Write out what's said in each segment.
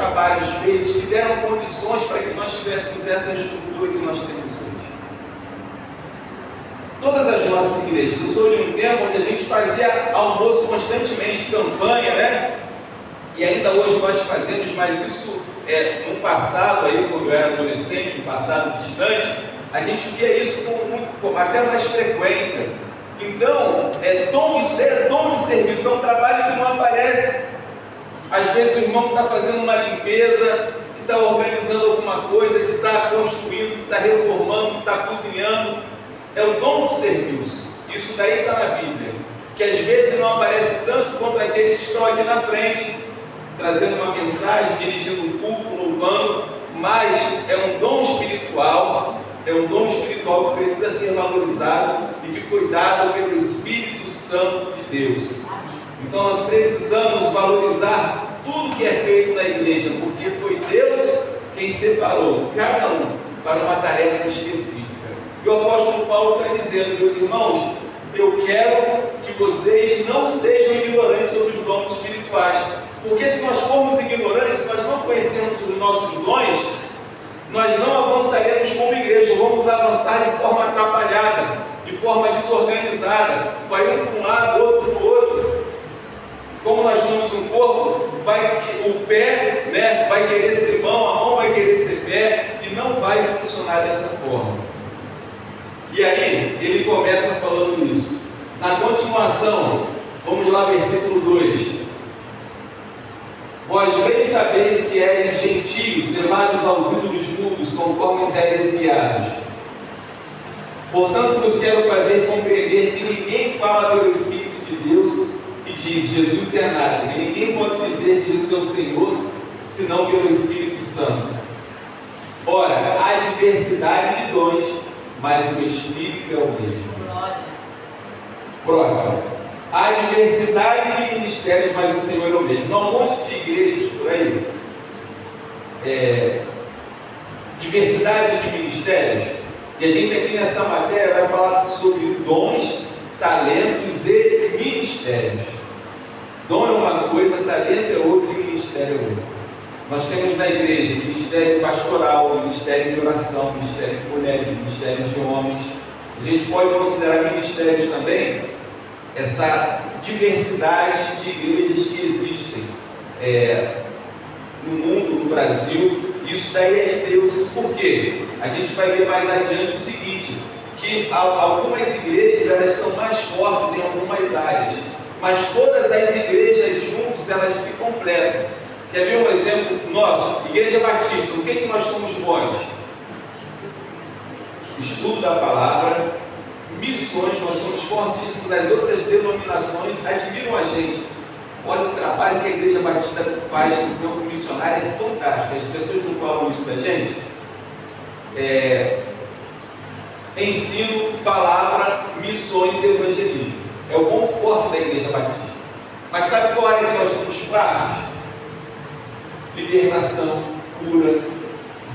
trabalhos feitos que deram condições para que nós tivéssemos essa estrutura que nós temos hoje. Todas as nossas igrejas, eu sou de um tempo onde a gente fazia almoço constantemente, campanha, né? E ainda hoje nós fazemos, mas isso no passado, aí, quando eu era adolescente, no passado distante, a gente via isso com até mais frequência. Então, isso é dom de serviço, é um trabalho que não aparece. Às vezes o irmão está fazendo uma limpeza, que está organizando alguma coisa, que está construindo, que está reformando, que está cozinhando. É o dom do serviço. Isso daí está na Bíblia. Que às vezes não aparece tanto quanto aqueles que estão aqui na frente, trazendo uma mensagem, dirigindo um culto, louvando, mas é um dom espiritual, que precisa ser valorizado e que foi dado pelo Espírito Santo de Deus. Então nós precisamos valorizar tudo que é feito na igreja, porque foi Deus quem separou cada um para uma tarefa específica. E o apóstolo Paulo está dizendo, meus irmãos, eu quero que vocês não sejam ignorantes sobre os dons espirituais, porque se nós formos ignorantes, se nós não conhecermos os nossos dons, nós não avançaremos como igreja, vamos avançar de forma atrapalhada, de forma desorganizada, vai um para um lado, outro para o outro. Como nós somos um corpo, o pé, né, vai querer ser mão, a mão vai querer ser pé, e não vai funcionar dessa forma. E aí, ele começa falando isso. Na continuação, vamos lá, versículo 2. Vós bem sabeis que eres gentios, levados aos ídolos mudos, conforme eres guiados. Portanto, vos quero fazer compreender que ninguém fala pelo Espírito de Deus e diz, Jesus é nada. E ninguém pode dizer que Jesus é o Senhor, senão pelo Espírito Santo. Ora, há diversidade de dons, mas o Espírito é o mesmo. Próximo. Há diversidade de ministérios, mas o Senhor é o mesmo. Não há um monte de igrejas por aí. Diversidade de ministérios. E a gente aqui nessa matéria vai falar sobre dons, talentos e ministérios. Dom é uma coisa, talento é outra e ministério é outra. Nós temos na igreja ministério pastoral, ministério de oração, ministério de mulheres, ministério de homens. A gente pode considerar ministérios também essa diversidade de igrejas que existem no mundo, no Brasil. Isso daí é de Deus. Por quê? A gente vai ver mais adiante o seguinte, que algumas igrejas elas são mais fortes em algumas áreas, mas todas as igrejas juntas elas se completam. Quer ver um exemplo nosso? Igreja Batista, o que nós somos bons? Estudo da palavra, missões, nós somos fortíssimos. As outras denominações admiram a gente. Olha o trabalho que a Igreja Batista faz no campo missionário, é fantástico. As pessoas não falam isso da gente. Ensino, palavra, missões e evangelismo. É o ponto forte da Igreja Batista. Mas sabe qual área que nós somos fracos? Libertação, cura.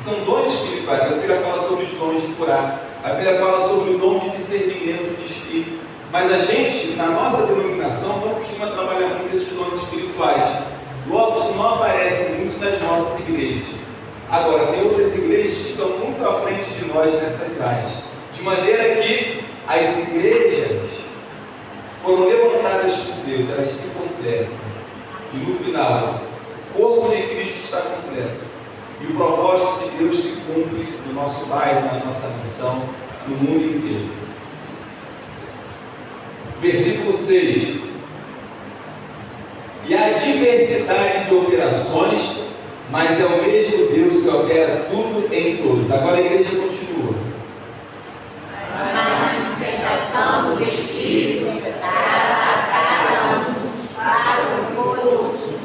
São dons espirituais. A Bíblia fala sobre os dons de curar. A Bíblia fala sobre o dom de discernimento de espírito. Mas a gente, na nossa denominação, não costuma trabalhar muito esses dons espirituais. Logo, isso não aparece muito nas nossas igrejas. Agora, tem outras igrejas que estão muito à frente de nós nessas áreas. De maneira que as igrejas foram levantadas por Deus, elas se completam. E no final, o corpo de Cristo está completo. E o propósito de Deus se cumpre no nosso bairro, na nossa missão, no mundo inteiro. Versículo 6. E há diversidade de operações, mas é o mesmo Deus que opera tudo em todos. Agora a igreja continua. Mas a manifestação do Espírito é dada a cada um para o for útil.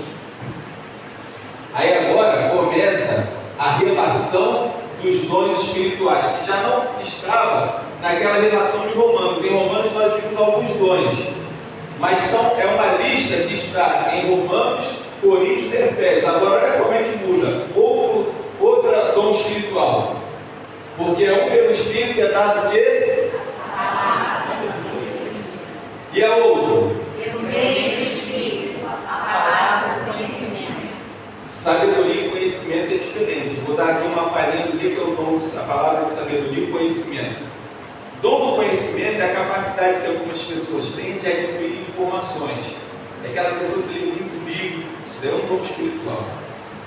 Aí agora começa a relação dos dons espirituais, que já não estava naquela relação de Romanos. Em Romanos nós vimos alguns dons, mas é uma lista que está em Romanos, Coríntios e Efésios. Agora olha como é que muda. Outra dom espiritual. Porque um pelo Espírito é dado o quê? E a outra? Pelo mesmo Espírito, a palavra do conhecimento. Sabedoria e conhecimento é diferente. Vou dar aqui uma palhinha do que é o dom, a palavra de sabedoria e conhecimento. Dom do conhecimento é a capacidade que algumas pessoas têm de adquirir informações. É aquela pessoa que lê muito livro, isso é um dom espiritual.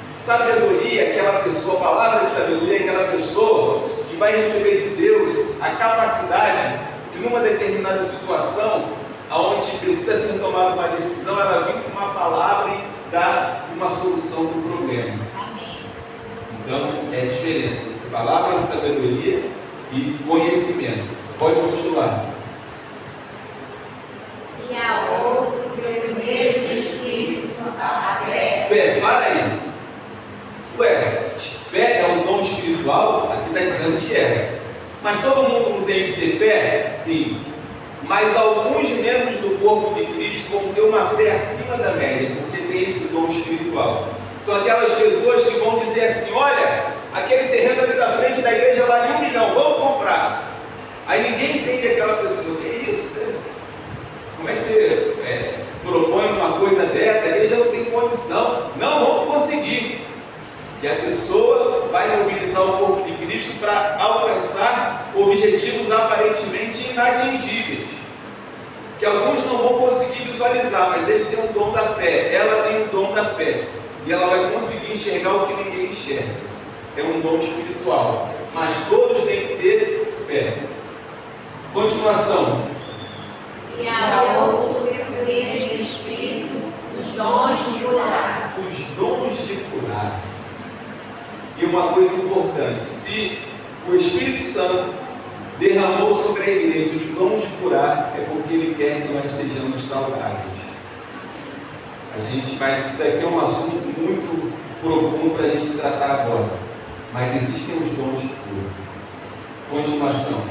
Sabedoria é aquela pessoa, a palavra de sabedoria é aquela pessoa que vai receber de Deus a capacidade de, numa determinada situação, onde precisa ser tomada uma decisão, ela vem com uma palavra e dá uma solução para o problema. Amém. Então, é a diferença entre palavra de sabedoria e conhecimento. Pode continuar. E a outro pelo mesmo Espírito, a fé. Fé, para aí. Ué, fé é um dom espiritual? Aqui está dizendo que é. Mas todo mundo não tem que ter fé? Sim. Mas alguns membros do corpo de Cristo vão ter uma fé acima da média, porque tem esse dom espiritual. São aquelas pessoas que vão dizer assim: olha, aquele terreno ali da frente da igreja vale 1 milhão, vamos comprar. Aí ninguém entende aquela pessoa. Que isso? Como é que você propõe uma coisa dessa? A igreja não tem condição. Não vamos conseguir. E a pessoa vai mobilizar o corpo de Cristo para alcançar objetivos aparentemente inatingíveis, que alguns não vão conseguir visualizar, mas ele tem o dom da fé, ela tem o dom da fé, e ela vai conseguir enxergar o que ninguém enxerga. É um dom espiritual, mas todos têm que ter fé. Continuação. E a outro pelo mesmo Espírito, os dons de curar. Os dons de curar. E uma coisa importante: se o Espírito Santo derramou sobre a igreja os dons de curar, é porque Ele quer que nós sejamos saudáveis. Isso daqui é um assunto muito profundo para a gente tratar agora, mas existem os dons de cura. Continuação.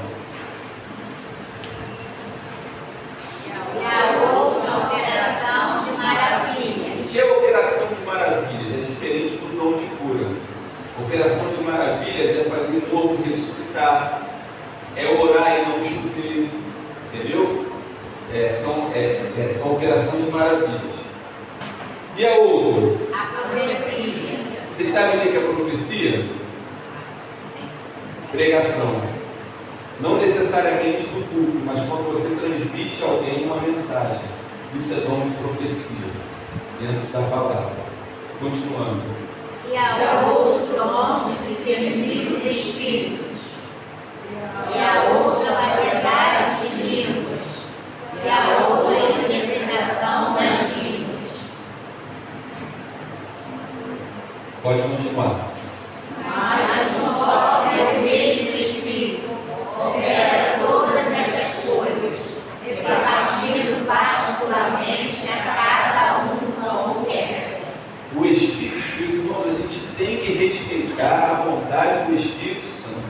E a outra operação de maravilhas. O que é operação de maravilhas? É diferente do dom de cura. Operação de maravilhas é fazer o morto ressuscitar, é orar e não chover, entendeu? São operação de maravilhas. E a outra? A profecia. Vocês sabem o que é profecia? Pregação. Não necessariamente do culto, mas quando você transmite a alguém uma mensagem. Isso é dom de profecia, dentro da palavra. Continuando. E a outro dom de discernir os espíritos. E a outra variedade de línguas. E a outra interpretação das línguas. Pode continuar. Mas um só é o mesmo Espírito, opera todas essas coisas, repartindo particularmente a cada um como quer. O Espírito, meus irmãos, a gente tem que respeitar a vontade do Espírito Santo.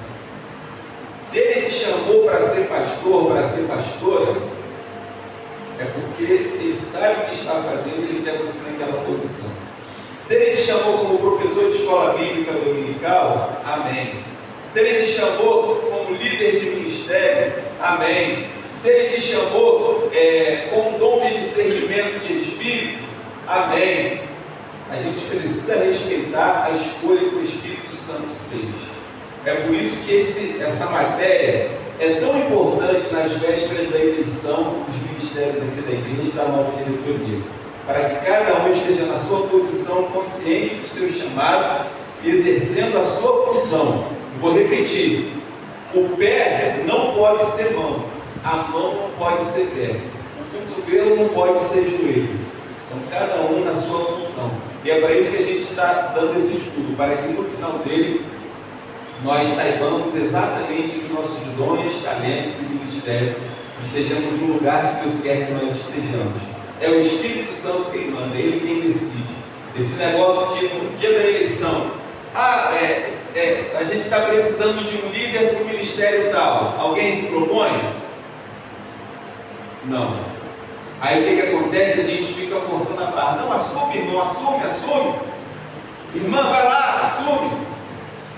Se Ele te chamou para ser pastor, para ser pastora, é porque Ele sabe o que está fazendo e Ele quer você naquela posição. Se Ele te chamou como professor de escola bíblica dominical, amém. Se Ele te chamou como líder de ministério, amém. Se Ele te chamou com dom de discernimento de espírito, amém. A gente precisa respeitar a escolha que o Espírito Santo fez. É por isso que essa matéria é tão importante nas vésperas da eleição dos ministérios aqui da igreja e da nova diretoria, para que cada um esteja na sua posição, consciente do seu chamado, exercendo a sua função. Vou repetir: o pé não pode ser mão, a mão não pode ser pé, o cotovelo não pode ser joelho. Então, cada um na sua função. E é para isso que a gente está dando esse estudo, para que no final dele nós saibamos exatamente os nossos dons, talentos e ministérios, estejamos no lugar que Deus quer que nós estejamos. É o Espírito Santo quem manda, é Ele quem decide. Esse negócio de no dia da eleição, a gente está precisando de um líder para o ministério tal. Alguém se propõe? Não. Aí o que acontece? A gente fica forçando a barra. Não, assume, irmão, assume. Irmã, vai lá, assume.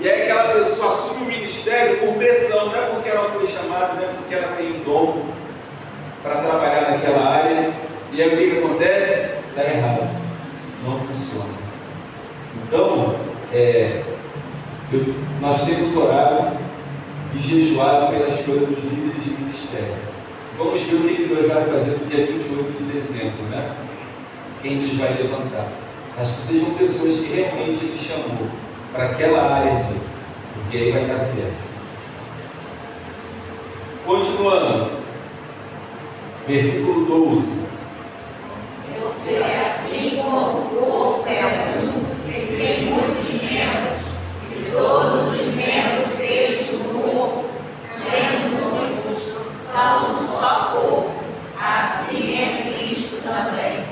E aí aquela pessoa assume o ministério por pressão, não é porque ela foi chamada, não é porque ela tem um dom para trabalhar naquela área. E aí o que acontece? Dá errado. Não funciona. Então, nós temos orado e jejuado pela escolha dos líderes de ministério. Vamos ver o que Deus vai fazer no dia 28 de dezembro, né? Quem Deus vai levantar. Mas que sejam pessoas que realmente Ele chamou para aquela área ali, porque aí vai dar certo. Continuando, versículo 12. Porque assim como o corpo é um, e tem muitos membros, e todos os membros deste corpo, sendo muitos, são um só corpo, assim é Cristo também.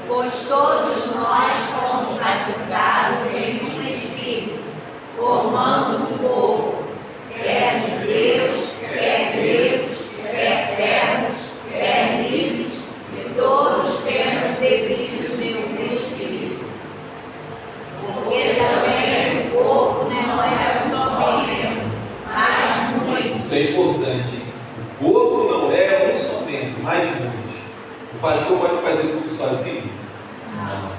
Pois todos nós fomos batizados em um Espírito, formando um corpo, quer judeus, quer gregos, quer servos, quer livres, e todos temos bebido de um Espírito. Porque também o corpo não era só membro, mas muitos. Isso é importante. O corpo não é um só membro, mas muitos. O pastor pode fazer tudo sozinho? Não.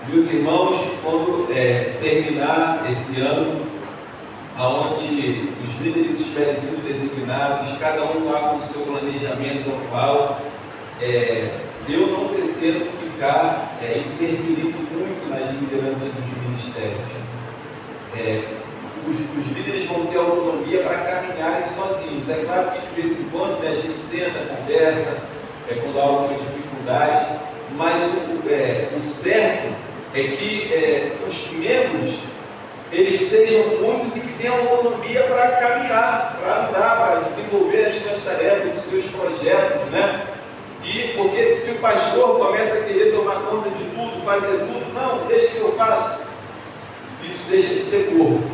Meus irmãos, quando terminar esse ano, onde os líderes estiverem sendo designados, cada um lá com o seu planejamento anual, eu não pretendo ficar interferindo muito nas lideranças dos ministérios. Os líderes vão ter autonomia para caminharem sozinhos. É claro que de vez em quando a gente senta, conversa, quando há alguma dificuldade, mas o certo é que os membros eles sejam muitos e que tenham autonomia para caminhar, para andar, para desenvolver as suas tarefas, os seus projetos, né? E porque se o pastor começa a querer tomar conta de tudo, fazer tudo, não, deixa que eu faço. Isso deixa de ser corpo,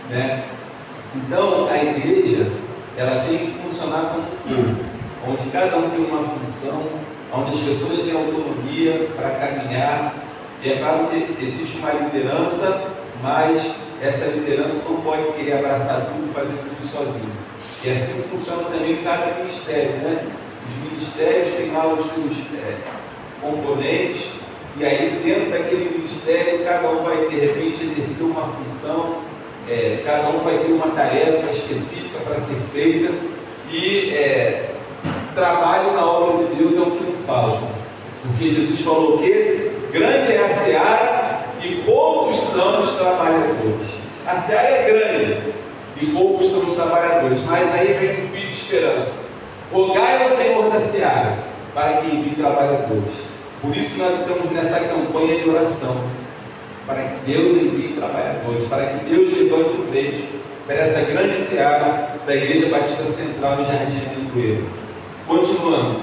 né? Então a igreja ela tem que funcionar como um corpo, onde cada um tem uma função, onde as pessoas têm autonomia para caminhar. E é claro que existe uma liderança, mas essa liderança não pode querer abraçar tudo, fazer tudo sozinho. E assim funciona também cada ministério, né? Os ministérios têm lá os seus componentes, e aí dentro daquele ministério cada um vai de repente exercer uma função, cada um vai ter uma tarefa específica para ser feita, e trabalho na obra de Deus é o que não falta. Porque Jesus falou o quê? Grande é a seara e poucos são os trabalhadores. A seara é grande e poucos são os trabalhadores, mas aí vem um filho de esperança. Rogai ao Senhor da seara para que envie trabalhadores. Por isso nós estamos nessa campanha de oração, para que Deus envie trabalhadores, para que Deus levante o leite para essa grande seara da Igreja Batista Central em Jardim Alencoeiro. Continuando.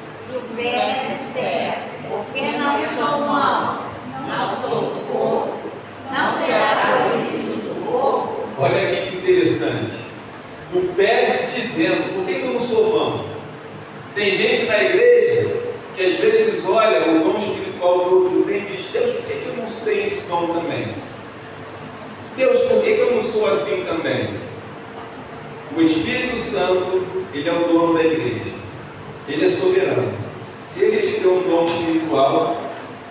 Se o velho disser, porque não sou mão, não sou do corpo, não será por isso do corpo. Olha aqui que interessante. O pé dizendo, por que eu não sou mão? Tem gente na igreja que às vezes olha o dom espiritual do outro bem e diz, Deus, por que eu não tenho esse dom também? Deus, por que eu não sou assim também? O Espírito Santo, ele é o dono da igreja. Ele é soberano. Se ele te deu um dom espiritual,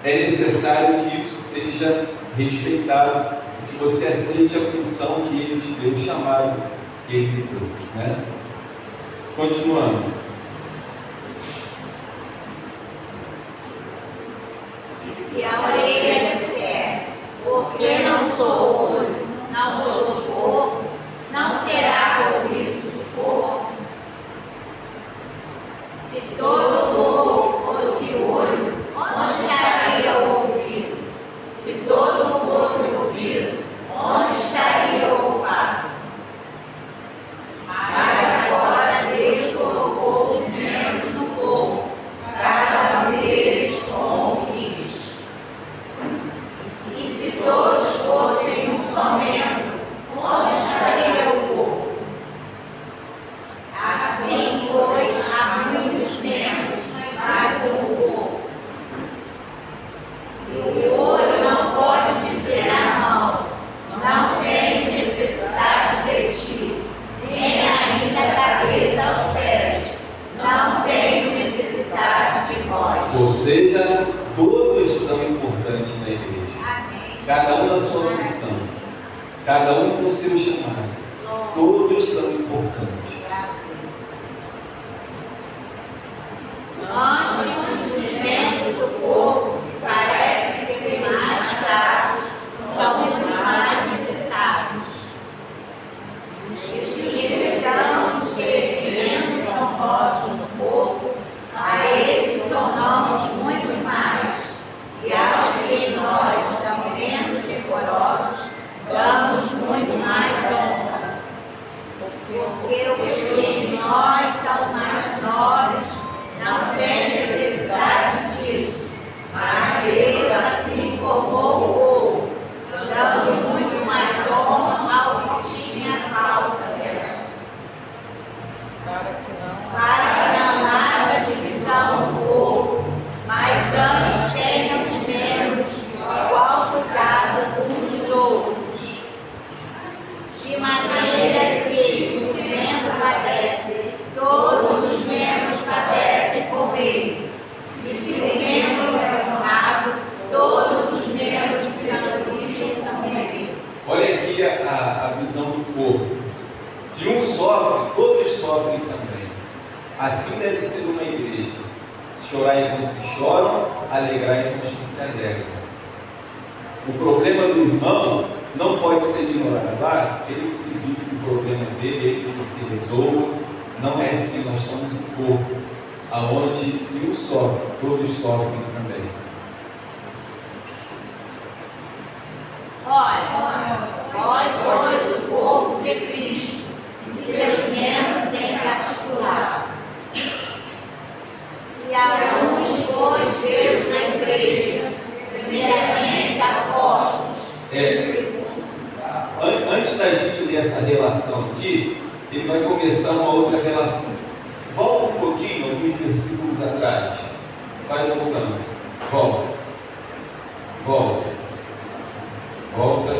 é necessário que isso seja respeitado, que você aceite a função que ele te deu, o chamado que ele te deu, né? Continuando. E se a orelha disser, porque não sou olho, não sou do corpo, não será por isso do corpo. Se todo o corpo fosse olho, onde estaria o ouvido? Se todo fosse ouvido, onde estaria o olfato? Mas agora Deus colocou os membros no corpo, cada um deles como quis. Ou seja, todos são importantes na igreja. Amém. Cada um na sua missão. Cada um com o seu chamado. Todos são importantes. Antes, os membros do corpo que parecem ser mais fracos são os mais necessários. E os que representamos ser membros honrosos do corpo, a esses honramos muito mais. E aos que nós são menos decorosos, damos muito mais honra. Porque os que em nós são mais nobres não tem necessidade disso, mas Deus assim formou o povo, dando muito mais honra ao que tinha falta dela. Para que não haja divisão no corpo, mas antes tenham os membros igual cuidado uns dos outros. De maneira que, se o membro padece, todos os membros padecem com ele. E se o membro é honrado, todos os membros se aproximam nele. Olha aqui a visão do corpo. Se um sofre, todos sofrem também. Assim deve ser uma igreja. Chorai com os que choram, alegrai com os que se alegram. O problema do irmão não pode ser ignorado. Ele que se vive do problema dele, ele que se resolva. Não é assim, nós somos um corpo, aonde se um sofre, todos sofrem também. Ora, vós sois o corpo de Cristo, e seus membros em particular. E a uns pôs Deus na igreja, primeiramente apóstolos. Antes da gente ler essa relação aqui, ele vai começar uma outra relação. Volta um pouquinho, alguns versículos atrás. Vai voltando. Volta. Volta. Volta.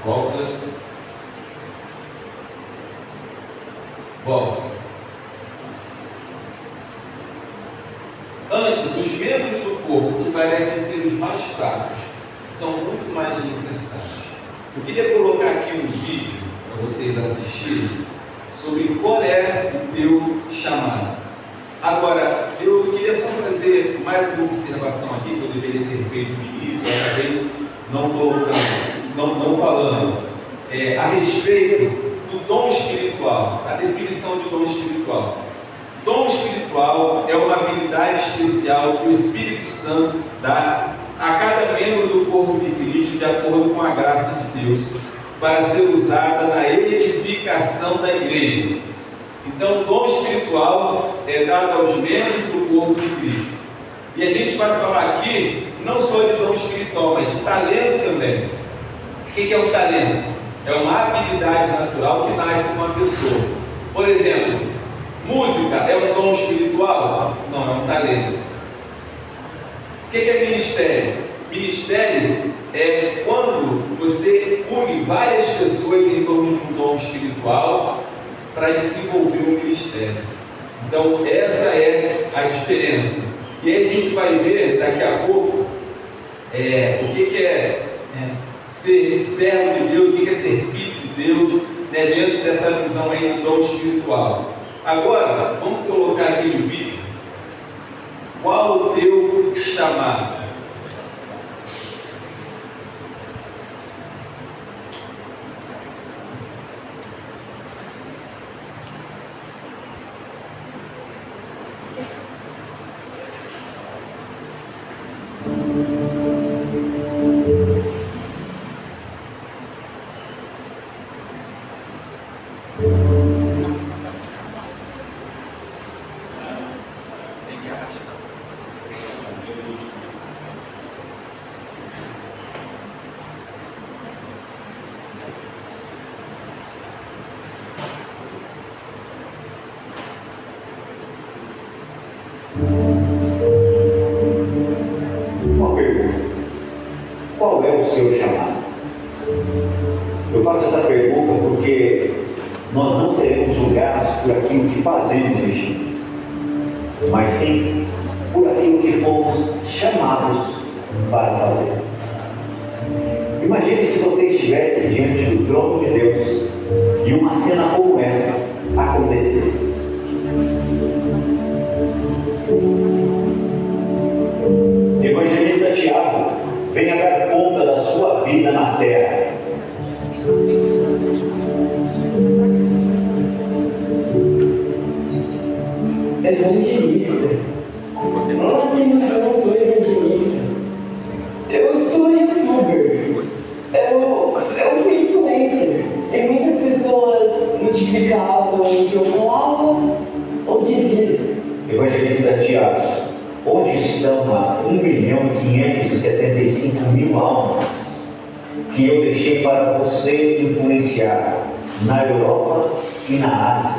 Volta. Volta. Antes, os membros do corpo, que parecem ser os mais fracos, são muito mais necessários. Eu queria colocar aqui um vídeo para vocês assistirem sobre qual é o teu chamado. Agora, eu queria só fazer mais uma observação aqui, que eu deveria ter feito no início, eu acabei não colocando, não falando, a respeito do dom espiritual, a definição de dom espiritual. Dom espiritual é uma habilidade especial que o Espírito Santo dá a cada membro do corpo de Cristo, de acordo com a graça de Deus, para ser usada na edificação da igreja. Então, o dom espiritual é dado aos membros do corpo de Cristo. E a gente vai falar aqui não só de dom espiritual, mas de talento também. O que é um talento? É uma habilidade natural que nasce com uma pessoa. Por exemplo, música é um dom espiritual? Não, é um talento. O que é ministério? Ministério é quando você une várias pessoas em torno de um dom espiritual para desenvolver um ministério. Então, essa é a diferença. E aí a gente vai ver daqui a pouco o que é ser servo de Deus, o que é ser filho de Deus, né, dentro dessa visão aí do dom espiritual. Agora, vamos colocar aqui no vídeo qual o teu chamado. Uma pergunta: qual é o seu chamado? Eu faço essa pergunta porque nós não seremos julgados por aquilo que fazemos neste mundo. mas sim por aquilo que fomos chamados para fazer. Imagine se você estivesse diante do trono de Deus e uma cena como essa acontecesse. Evangelista Tiago, venha dar conta da sua vida na terra. Evangelista? Nossa, eu não sou evangelista. Eu sou youtuber. Eu fui influencer. E muitas pessoas multiplicavam o que eu falava ou diziam. Evangelista Tiago, onde estão a 1.575.000 almas que eu deixei para você influenciar na Europa e na Ásia?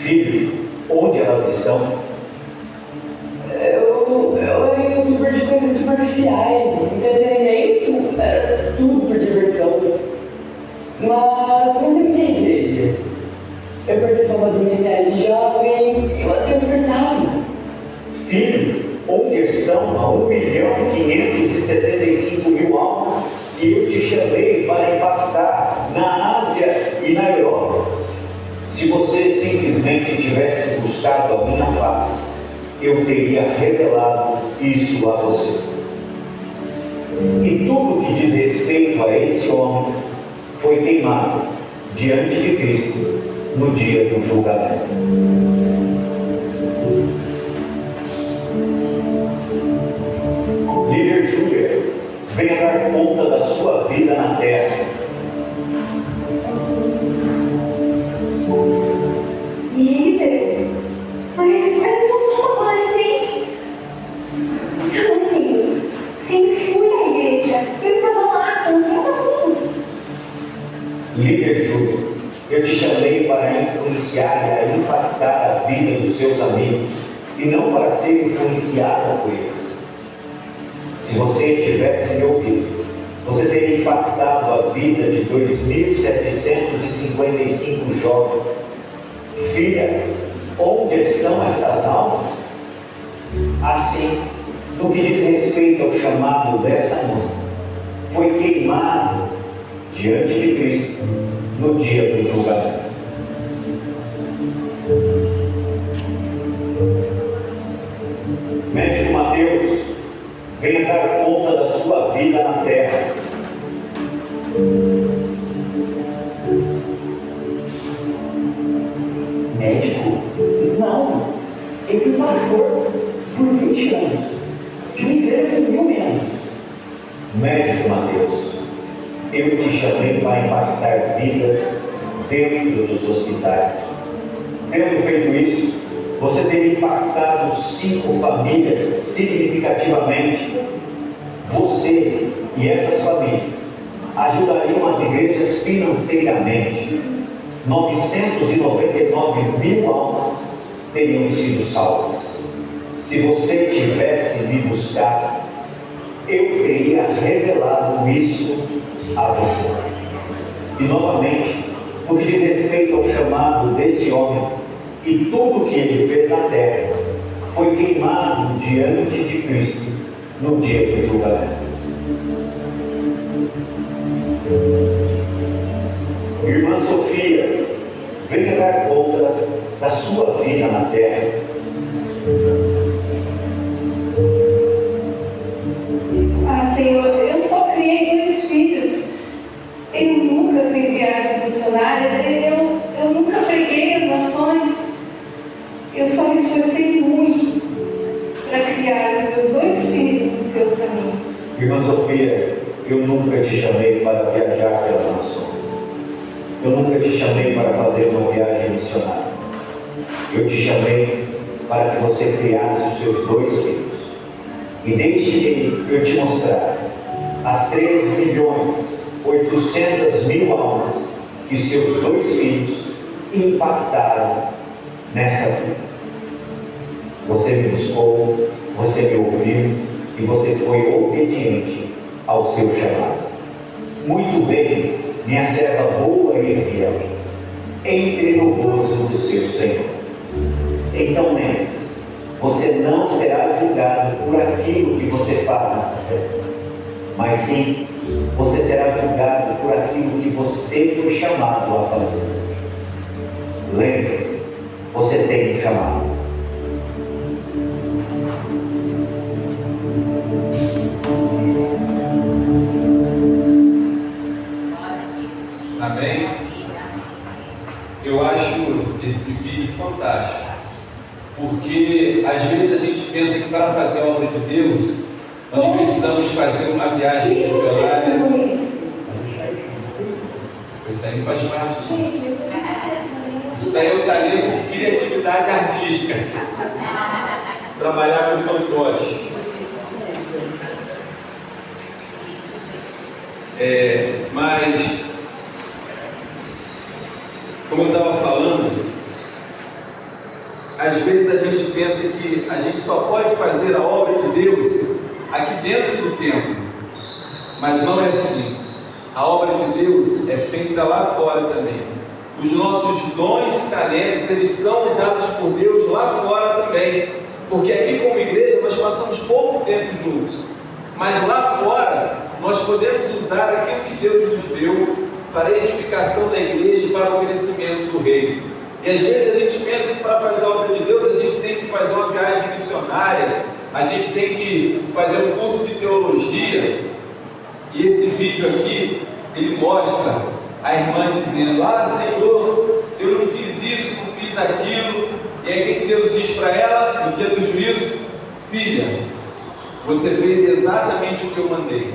Filho, onde elas estão? Eu era youtuber de coisas superficiais, entretenimento, era tudo por diversão. Mas comecei a ir à igreja. Eu participava do ministério de jovem e eu até ofertava. Filho, onde estão a 1.575.000 almas que eu te chamei para impactar na Ásia e na Europa? Se você simplesmente tivesse buscado a minha face, eu teria revelado isso a você. E tudo que diz respeito a esse homem foi queimado diante de Cristo no dia do julgamento. Líder Júlia, venha dar conta da sua vida na terra. Líder? Mas eu sou só uma adolescente. Eu não entendo. Sempre fui à igreja. Eu estava lá com meus amigos. Líder Júlia, eu te chamei para influenciar e a impactar a vida dos seus amigos e não para ser influenciada por eles. Se você tivesse me ouvido, você teria impactado a vida de 2.755 jovens. Filha, onde estão estas almas? Assim, no que diz respeito ao chamado dessa moça, foi queimado diante de Cristo no dia do julgamento. Médico Mateus, venha dar conta da sua vida na terra. Médico? Não. Eu fui pastor por 20 anos. De uma igreja com 1000 membros. Médico Mateus, eu te chamei para impactar vidas dentro dos hospitais. Tendo feito isso, você teria impactado 5 famílias significativamente. Você e essas famílias ajudariam as igrejas financeiramente. 999.000 almas teriam sido salvas. Se você tivesse me buscado, eu teria revelado isso a você. E novamente, no que diz respeito ao chamado desse homem, e tudo que ele fez na terra foi queimado diante de Cristo no dia do julgamento. Irmã Sofia, venha dar conta da sua vida na terra. Ah, Senhor, eu só criei 2 filhos. Eu nunca fiz viagens missionárias. Eu nunca preguei as nações. Eu só me esforcei muito para criar os meus 2 filhos nos seus caminhos. Irmã Sofia, eu nunca te chamei para viajar pelas nações. Eu nunca te chamei para fazer uma viagem missionária. Eu te chamei para que você criasse os seus 2 filhos. E deixe eu te mostrar as 3.800.000 almas que seus 2 filhos impactaram nesta vida. Você me buscou, você me ouviu e você foi obediente ao seu chamado. Muito bem, minha serva boa e fiel, entre no gozo do seu Senhor. Então lembre-se, você não será julgado por aquilo que você faz nessa terra, mas sim, você será julgado por aquilo que você foi chamado a fazer. Lembre-se, você tem um chamado. Amém? Eu acho esse vídeo fantástico, porque às vezes a gente pensa que para fazer a obra de Deus, nós precisamos fazer uma viagem missionária. Isso aí faz parte. Isso daí é o talento de criatividade artística. Trabalhar com fantoche. Mas, como eu estava falando, às vezes a gente pensa que a gente só pode fazer a obra de Deus aqui dentro do templo, mas não é assim. A obra de Deus é feita lá fora também. Os nossos dons e talentos, eles são usados por Deus lá fora também, porque aqui como igreja nós passamos pouco tempo juntos, mas lá fora nós podemos usar aquilo que Deus nos deu para a edificação da igreja e para o crescimento do reino. E às vezes a gente pensa que para fazer a obra de Deus a gente tem que fazer uma viagem missionária, a gente tem que fazer um curso de teologia. E esse vídeo aqui, ele mostra a irmã dizendo: ah, Senhor, eu não fiz isso, não fiz aquilo. E aí o que Deus diz para ela no dia do juízo? Filha, você fez exatamente o que eu mandei.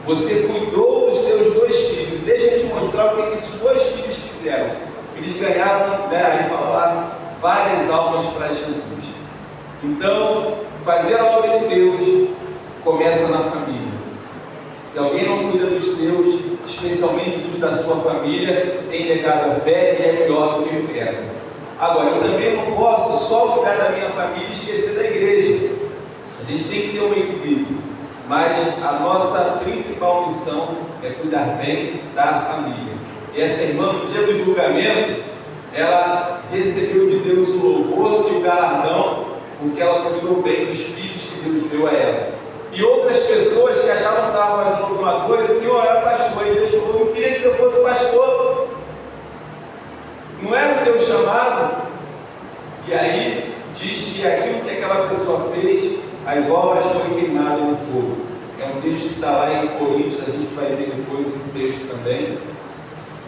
Você cuidou dos seus 2 filhos. Deixa eu te mostrar o que esses 2 filhos fizeram. Eles ganharam, aí falaram, várias almas para Jesus. Então, fazer a obra de Deus começa na família. Se alguém não cuida dos seus, especialmente dos da sua família, tem negado a fé e é pior do que o credo. Agora, eu também não posso só cuidar da minha família e esquecer da igreja. A gente tem que ter um equilíbrio. Mas a nossa principal missão é cuidar bem da família. E essa irmã, no dia do julgamento, ela recebeu de Deus o louvor e o galardão, porque ela cuidou bem dos filhos que Deus deu a ela. E outras pessoas que achavam que estavam fazendo alguma coisa, assim, eu era pastor, e Deus falou: eu queria que você fosse pastor. Não era o teu chamado? E aí diz que aquilo que aquela pessoa fez, as obras foram queimadas no fogo. É um texto que está lá em Coríntios, a gente vai ver depois esse texto também.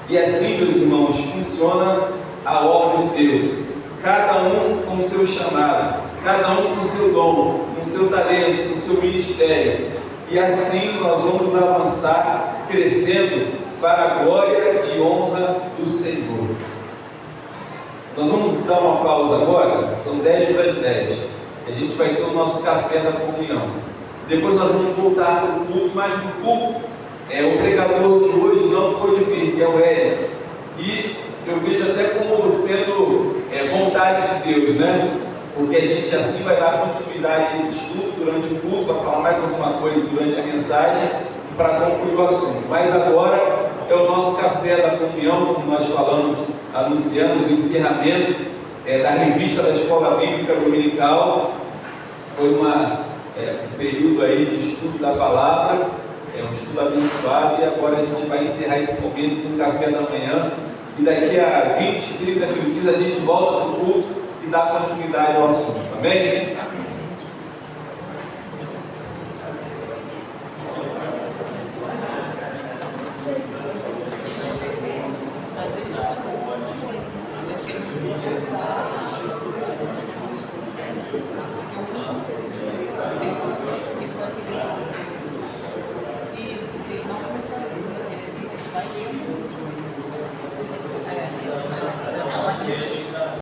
E assim, meus irmãos, funciona a obra de Deus. Cada um com o seu chamado, cada um com o seu dom, com o seu talento, com o seu ministério. E assim nós vamos avançar, crescendo para a glória e honra do Senhor. Nós vamos dar uma pausa agora, são 10:10. A gente vai ter o nosso café da comunhão. Depois nós vamos voltar para o culto, mas no culto, o pregador de hoje não pôde vir, que é o Hélio. E eu vejo até como sendo vontade de Deus, né? Porque a gente assim vai dar continuidade a esse estudo durante o culto, vai falar mais alguma coisa durante a mensagem, para concluir o assunto. Mas agora é o nosso café da comunhão, como nós falamos, anunciamos o encerramento da revista da Escola Bíblica Dominical. Foi um período aí de estudo da palavra, um estudo abençoado, e agora a gente vai encerrar esse momento com o café da manhã, e daqui a 20, 30 minutos a gente volta para o culto e dá continuidade ao assunto. Amém?